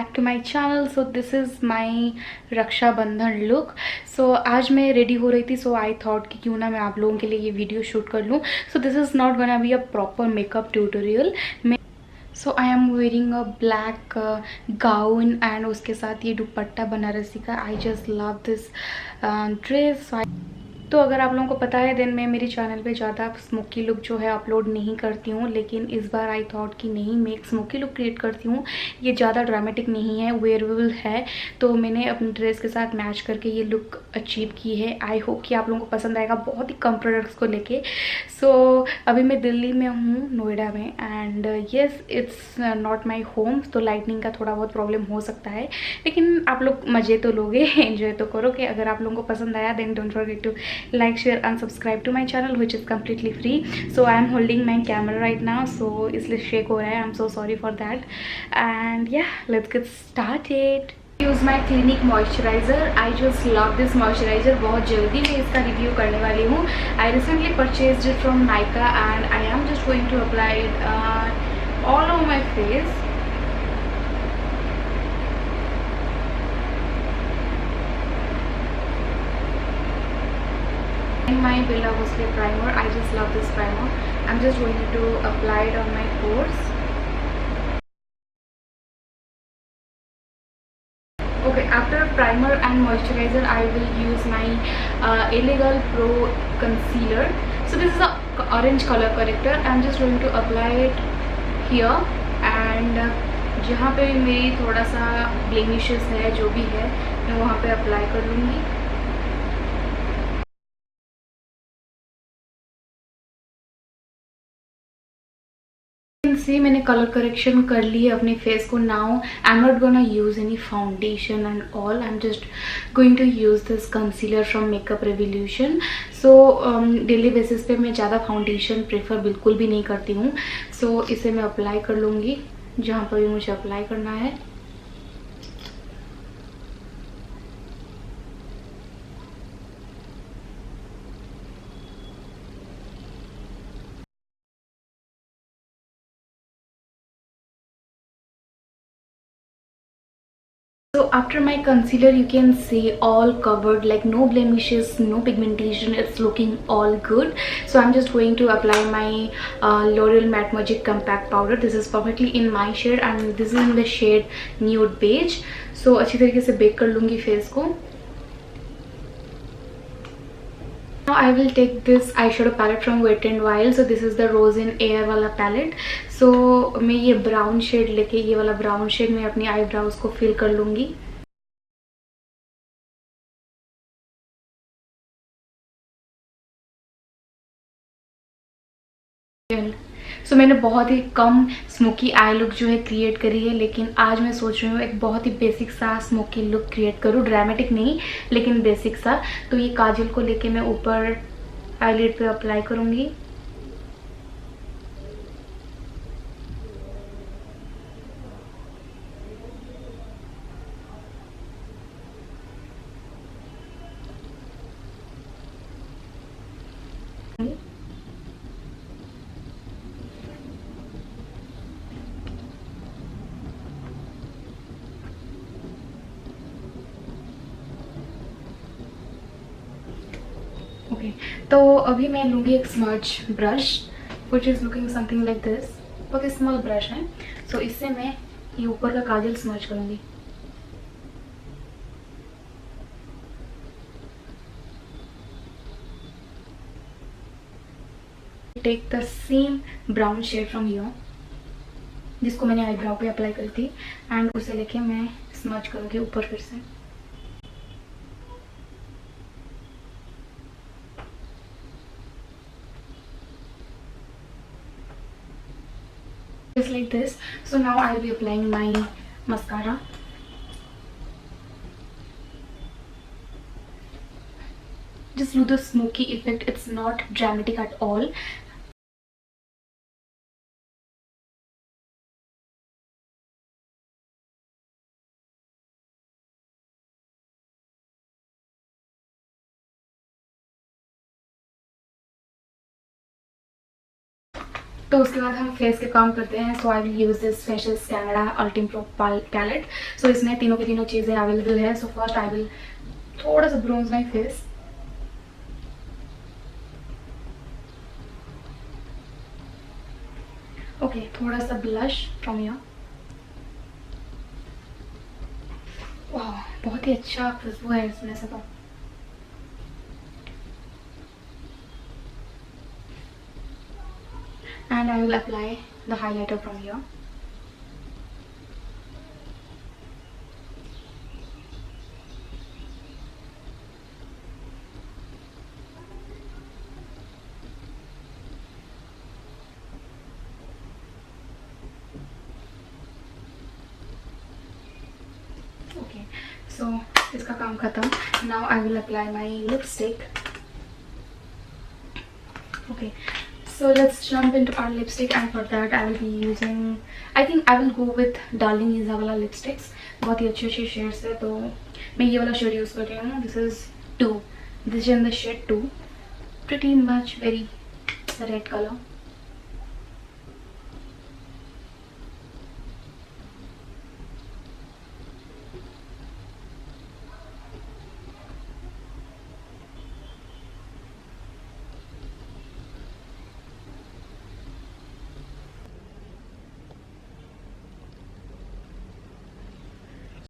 Back to my channel. So this is my Raksha Bandhan look. सो आज मैं ready हो रही थी, सो आई थॉट कि क्यों ना मैं आप लोगों के लिए ये वीडियो शूट कर लूँ। सो this is not gonna be a proper makeup tutorial. So I am wearing a black gown and उसके साथ ये दुपट्टा बनारसी का। I just love this dress. तो अगर आप लोगों को पता है देन मैं मेरे चैनल पे ज़्यादा स्मोकी लुक जो है अपलोड नहीं करती हूँ, लेकिन इस बार आई थॉट कि नहीं, मैं एक स्मोकी लुक क्रिएट करती हूँ। ये ज़्यादा ड्रामेटिक नहीं है, वेयरेबल है, तो मैंने अपनी ड्रेस के साथ मैच करके ये लुक अचीव की है। आई होप कि आप लोगों को पसंद आएगा, बहुत ही कम प्रोडक्ट्स को लेके। सो अभी मैं दिल्ली में हूँ, नोएडा में, and yes it's not my home, तो लाइटनिंग का थोड़ा बहुत प्रॉब्लम हो सकता है, लेकिन आप लोग मज़े तो लोगे, एंजॉय तो करोगे। अगर आप लोगों को पसंद आया then don't forget to like, share and subscribe to my channel, which is completely free. So I am holding my camera right now, so इसलिए shake हो रहा है, I'm so sorry for that. And yeah, let's get started. Use my Clinique moisturizer. I just love this moisturizer. बहुत जल्दी मैं इसका review करने वाली हूँ. I recently purchased it from Nykaa and I am just going to apply it all over my face. In my Bella Vosley primer, I just love this primer. I'm just going to apply it on my pores. Okay, after primer and moisturizer, I will use my Illegal Pro concealer. So this is a orange color corrector. I'm just going to apply it here, and जहाँ पे भी मेरी थोड़ा सा blemishes है, जो भी है, मैं वहाँ पे अप्लाई कर लूँगी. से मैंने कलर करेक्शन कर ली है अपने फेस को. Now I am not gonna use any foundation and all. I am just going to use this concealer from Makeup Revolution. So daily basis पे मैं ज़्यादा फाउंडेशन प्रेफर बिल्कुल भी नहीं करती हूँ. सो इसे मैं अप्लाई कर लूँगी जहाँ पर भी मुझे अप्लाई करना है. So after my concealer, you can see all covered, like no blemishes, no pigmentation, it's looking all good. So I'm just going to apply my L'Oreal Matte Magic Compact Powder. This is perfectly in my shade and this is in the shade Nude Beige. So अच्छी तरीके से bake कर लूँगी face को. Now I will take this eyeshadow palette from Wet n Wild. So this is the Rose in Air वाला palette. So मैं ये brown shade लेके, ये वाला brown shade मैं अपनी eyebrows को fill कर लूँगी. सो मैंने बहुत ही कम स्मोकी आई लुक जो है क्रिएट करी है, लेकिन आज मैं सोच रही हूँ एक बहुत ही बेसिक सा स्मोकी लुक क्रिएट करूँ. ड्रामेटिक नहीं, लेकिन बेसिक सा. तो ये काजल को लेके मैं ऊपर आईलिड पे अप्लाई करूँगी. ओके, तो अभी मैं लूँगी एक smudge brush which is looking something like this. बहुत ही स्मॉल ब्रश है. सो इससे मैं ये ऊपर का काजल स्मज करूँगी. Take the same brown shade from here जिसको मैंने आईब्राउ पे अप्लाई करी थी, एंड उसे लेके मैं स्मज करूँगी ऊपर फिर से. Just like this. So now I'll be applying my mascara. Just do the smoky effect. It's not dramatic at all. तो उसके बाद हम फेस के काम करते हैं. So I will use this facial Canada Ultime Pro palette. So इसमें तीनों की तीनों चीज़ें अवेलेबल है. सो फर्स्ट आई विल थोड़ा सा ब्रोंज माई फेस. ओके, थोड़ा सा ब्लश फ्रॉम योर. वाह, बहुत ही अच्छा खुशबू है इसमें से. तो and I will apply the highlighter from here. Okay, so इसका काम खत्म. Now I will apply my lipstick. Okay, so let's jump into our lipstick, and for that I will be using, I think I will go with Darling Isa वाला lipsticks. बहुत ही अच्छे shades है, तो मैं ये वाला शेड यूज़ कर रही हूँ. This is 2. This is in the shade 2. Pretty much very red color.